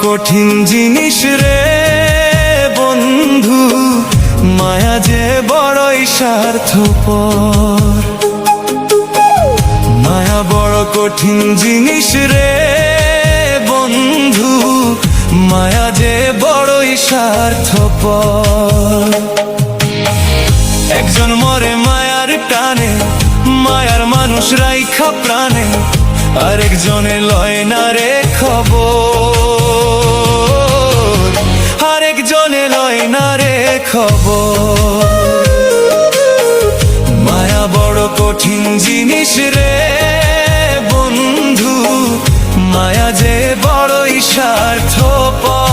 কঠিন জিনিস রে বন্ধু, মায়া যে বড়ই স্বার্থপর। মায়া বড় কঠিন জিনিস রে বন্ধু, মায়া যে বড়ই স্বার্থপর। একজন মরে মায়ার টানে, মায়ার মানুষ রাইখা প্রাণে, আরেকজনে লয় না রে খবর, আরেকজনে লয় না রে খবর। মায়া বড় কঠিন জিনিস রে বন্ধু, মায়া যে বড়ই স্বার্থপর।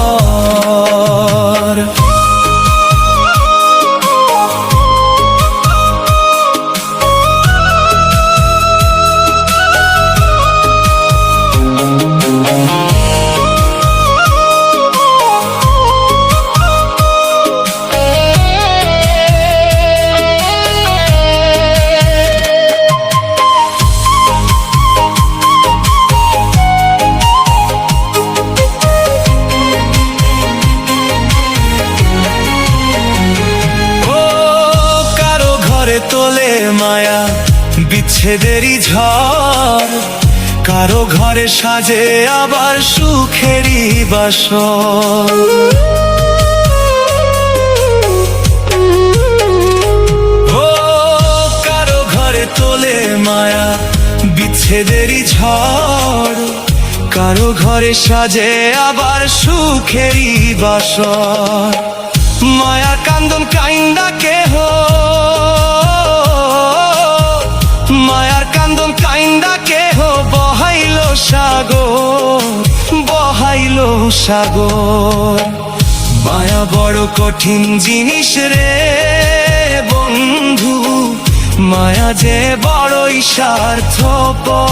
তোলে মায়া বিচ্ছেদেরই ঝড়, কারো ঘরে সাজে আবার সুখেরই বাসর। ও কারো ঘরে তোলে মায়া বিচ্ছেদেরই ঝড়, কারো ঘরে সাজে আবার সুখেরই বাসর। মায়ার কান্দন কাইন্দা কেহ, মায়ার কান্দন কাইন্দা কেহ বহাইল সাগর, বহাইল সাগর। মায়া বড় কঠিন জিনিস রে বন্ধু, মায়া যে বড়ই স্বার্থপর।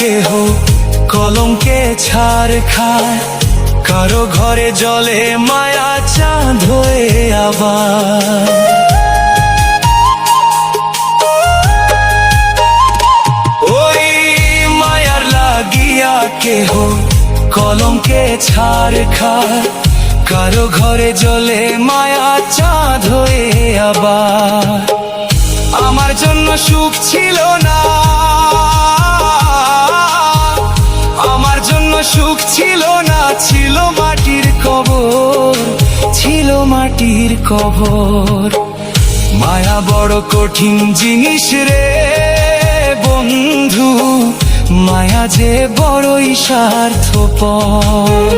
কেহ কলঙ্কে ছাড় খায়, কারো ঘরে জলে মায়া চাঁদ হয়ে আবার। ওই মায়ার লাগিয়া কেহ কলঙ্কে ছাড় খায়, কারো ঘরে জলে মায়া চাঁদ হয়ে আবার। আমার জন্য সুখ ছিল না, আমার জন্য সুখ ছিল না, ছিল মাটির কবর, ছিল মাটির কবর। মায়া বড় কঠিন জিনিস রে বন্ধু, মায়া যে বড়ই স্বার্থপর।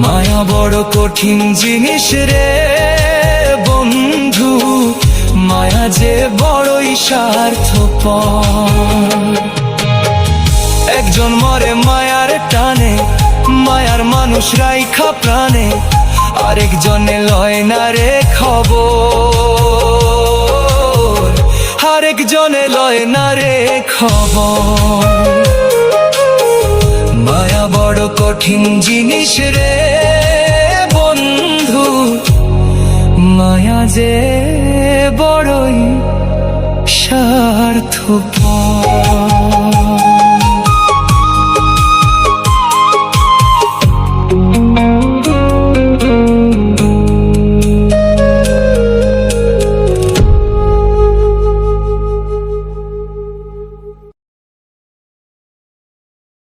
মায়া বড় কঠিন জিনিস রে বন্ধু, মায়া যে বড়ই স্বার্থপর। একজন মরে মায়ার টানে, মায়ার মানুষ রাইখা প্রাণে, আরেকজনে লয় না রে খবর, আরেকজনে লয় না রে খবর। মায়া বড় কঠিন জিনিস রে বন্ধু, যে বড়ই স্বার্থপর।